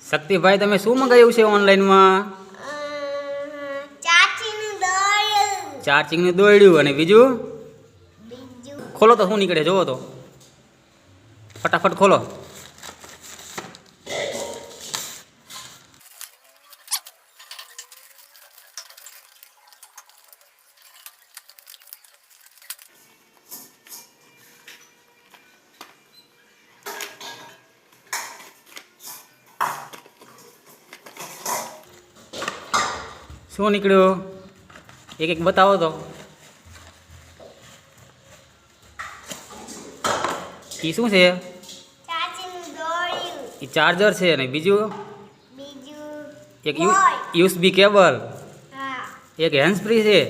શક્તિભાઈ તમે શું મંગાવ્યું છે ઓનલાઈનમાં? ચાર્જિંગનું દોરડું અને બીજું ખોલો તો શું નીકળે જોવો તો ફટાફટ ખોલો. શું નીકળ્યું એક એક બતાવો તો. એ શું છે? એ ચાર્જર છે ને બીજું એક યુએસબી કેબલ, એક હેન્ડ ફ્રી છે.